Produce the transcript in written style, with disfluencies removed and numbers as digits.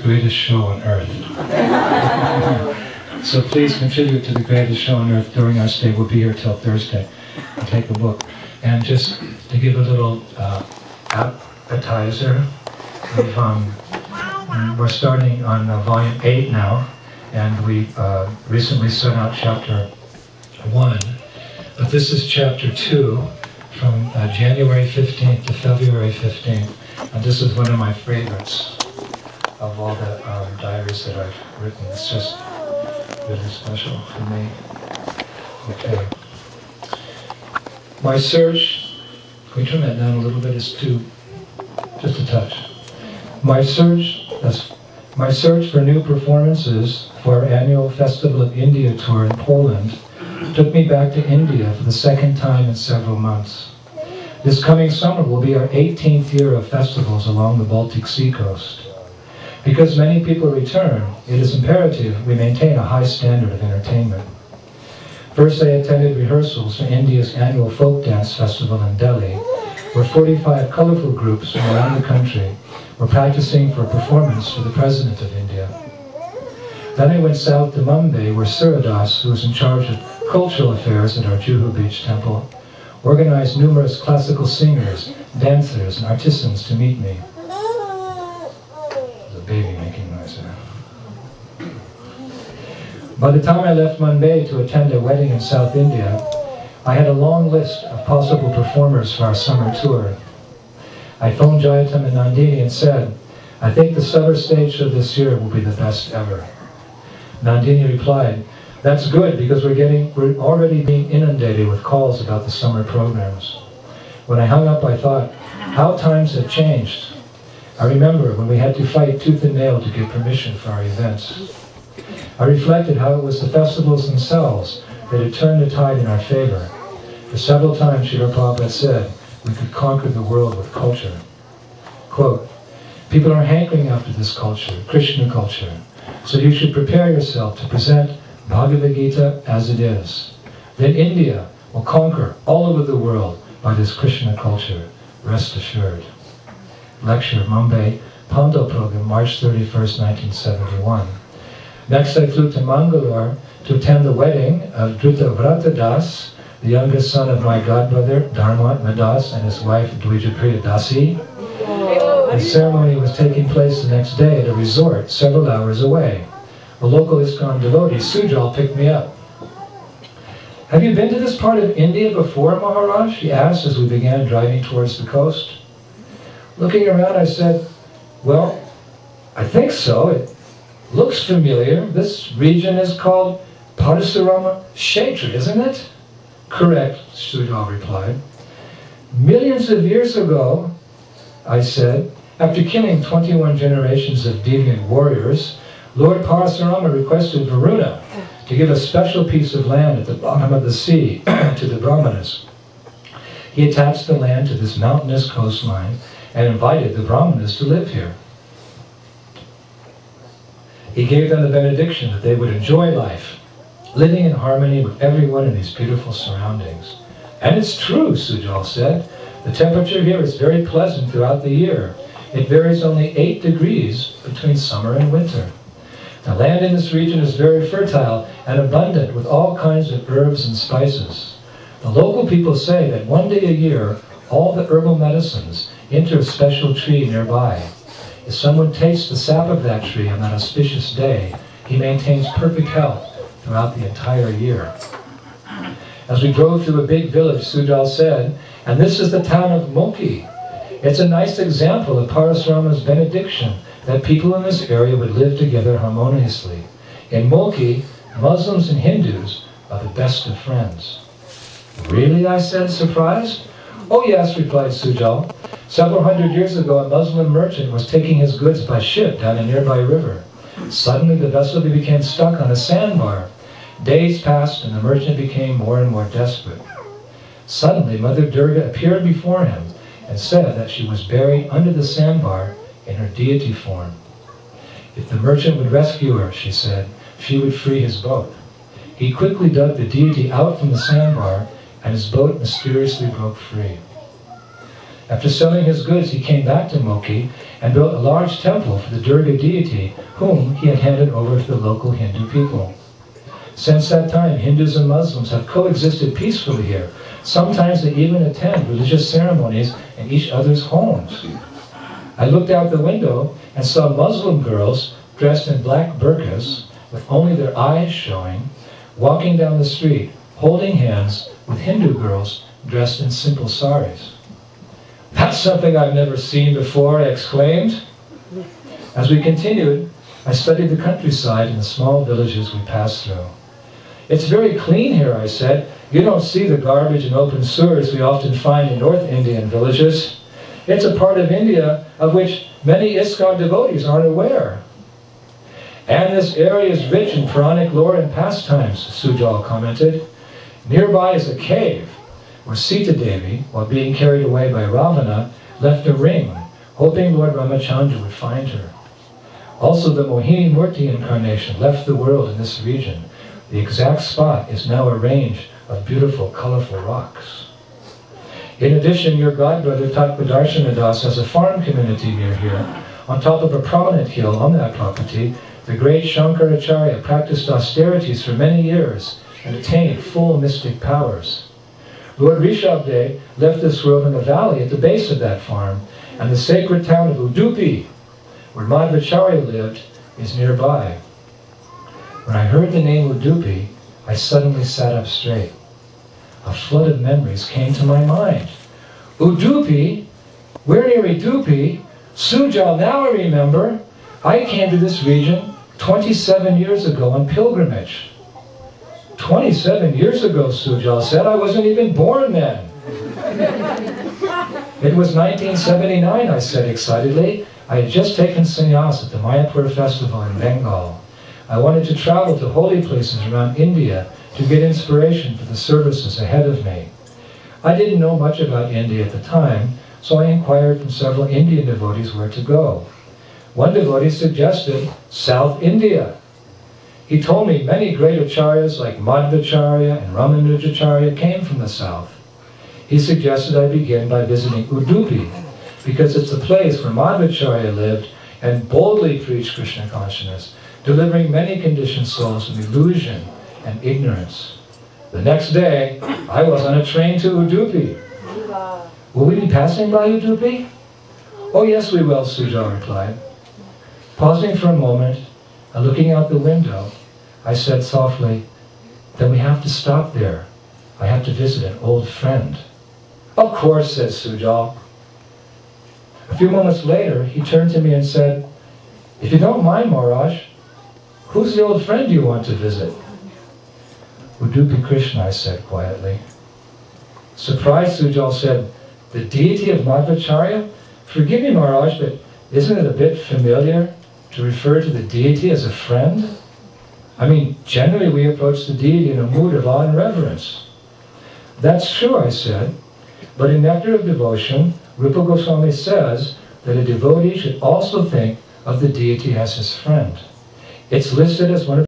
greatest show on earth. So please contribute to the greatest show on earth during our stay. We'll be here till Thursday and take a book. And just to give a little appetizer, we're starting on volume 8 now, and we recently sent out chapter 1. But this is chapter 2 from January 15th to February 15th. And this is one of my favorites of all the diaries that I've written. It's just really special for me. Okay. My search, can we turn that down a little bit? It's too, just a touch. My search for new performances for our annual Festival of India tour in Poland took me back to India for the second time in several months. This coming summer will be our 18th year of festivals along the Baltic Sea coast. Because many people return, it is imperative we maintain a high standard of entertainment. First, I attended rehearsals for India's annual folk dance festival in Delhi, where 45 colorful groups from around the country were practicing for a performance for the President of India. Then I went south to Mumbai, where Suradas, who was in charge of cultural affairs at our Juhu Beach temple, organized numerous classical singers, dancers, and artisans to meet me. There's a baby making noise there. By the time I left Mumbai to attend a wedding in South India, I had a long list of possible performers for our summer tour. I phoned Jayatam and Nandini and said, "I think the summer stage show this year will be the best ever." Nandini replied, "That's good, because we're already being inundated with calls about the summer programs." When I hung up, I thought, how times have changed. I remember when we had to fight tooth and nail to get permission for our events. I reflected how it was the festivals themselves that had turned the tide in our favor. For several times, Srila Prabhupada said, we could conquer the world with culture. Quote, "People are hankering after this culture, Krishna culture, so you should prepare yourself to present Bhagavad Gita as it is. Then India will conquer all over the world by this Krishna culture, rest assured." Lecture, Mumbai, Pando program, March 31st, 1971. Next I flew to Mangalore to attend the wedding of Drutavrata Das, the youngest son of my godbrother, Dharmatma Das, and his wife, Dvijapriya Dasi. The ceremony was taking place the next day at a resort several hours away. A local ISKCON devotee, Sujal, picked me up. "Have you been to this part of India before, Maharaj?" he asked as we began driving towards the coast. Looking around, I said, "Well, I think so. It looks familiar. This region is called Parasurama Kshetra, isn't it?" "Correct," Sujal replied. "Millions of years ago," I said, "after killing 21 generations of deviant warriors, Lord Parasurama requested Varuna to give a special piece of land at the bottom of the sea to the Brahmanas. He attached the land to this mountainous coastline and invited the Brahmanas to live here. He gave them the benediction that they would enjoy life, living in harmony with everyone in these beautiful surroundings. And it's true," Sujal said. "The temperature here is very pleasant throughout the year. It varies only 8 degrees between summer and winter. The land in this region is very fertile and abundant with all kinds of herbs and spices. The local people say that one day a year, all the herbal medicines enter a special tree nearby. If someone tastes the sap of that tree on that auspicious day, he maintains perfect health throughout the entire year." As we drove through a big village, Sujal said, "And this is the town of Moki. It's a nice example of Parasurama's benediction that people in this area would live together harmoniously. In Moki, Muslims and Hindus are the best of friends." "Really?" I said, surprised. "Oh yes," replied Sujal. "Several hundred years ago, a Muslim merchant was taking his goods by ship down a nearby river. Suddenly, the vessel became stuck on a sandbar. Days passed, and the merchant became more and more desperate. Suddenly, Mother Durga appeared before him and said that she was buried under the sandbar in her deity form. If the merchant would rescue her, she said, she would free his boat. He quickly dug the deity out from the sandbar, and his boat mysteriously broke free. After selling his goods, he came back to Moki and built a large temple for the Durga deity, whom he had handed over to the local Hindu people. Since that time, Hindus and Muslims have coexisted peacefully here. Sometimes they even attend religious ceremonies in each other's homes. I looked out the window and saw Muslim girls dressed in black burqas, with only their eyes showing, walking down the street, holding hands with Hindu girls dressed in simple saris. "That's something I've never seen before," I exclaimed. As we continued, I studied the countryside and the small villages we passed through. "It's very clean here," I said. "You don't see the garbage and open sewers we often find in North Indian villages. It's a part of India of which many ISKCON devotees aren't aware." "And this area is rich in Puranic lore and pastimes," Sujal commented. "Nearby is a cave where Sita Devi, while being carried away by Ravana, left a ring, hoping Lord Ramachandra would find her. Also, the Mohini Murti incarnation left the world in this region. The exact spot is now a range of beautiful, colorful rocks. In addition, your godbrother Tattvadarshana Das has a farm community near here. On top of a prominent hill on that property, the great Shankaracharya practiced austerities for many years and attained full mystic powers. Lord Rishabdev left this world in a valley at the base of that farm, and the sacred town of Udupi, where Madhvacharya lived, is nearby." When I heard the name Udupi, I suddenly sat up straight. A flood of memories came to my mind. "Udupi? We're near Udupi? Sujal, now I remember. I came to this region 27 years ago on pilgrimage." 27 years ago, Sujal said. "I wasn't even born then." "It was 1979, I said excitedly. I had just taken sannyas at the Mayapur festival in Bengal. I wanted to travel to holy places around India to get inspiration for the services ahead of me. I didn't know much about India at the time, so I inquired from several Indian devotees where to go. One devotee suggested South India. He told me many great acharyas like Madhvacharya and Ramanujacharya came from the south. He suggested I begin by visiting Udupi, because it's the place where Madhvacharya lived and boldly preached Krishna consciousness, delivering many conditioned souls from illusion and ignorance. The next day, I was on a train to Udupi. Will we be passing by Udupi? Oh yes, we will, Sujal replied. Pausing for a moment and looking out the window, I said softly, then we have to stop there. I have to visit an old friend. Of course, said Sujal. A few moments later, he turned to me and said, if you don't mind, Maharaj, who's the old friend you want to visit? Udupi Krishna, I said quietly. Surprised, Sujal said, the deity of Madhvacharya? Forgive me, Maharaj, but isn't it a bit familiar to refer to the deity as a friend? I mean, generally we approach the deity in a mood of awe and reverence. That's true, I said, but in Nectar of Devotion, Rupa Goswami says that a devotee should also think of the deity as his friend. It's listed as one of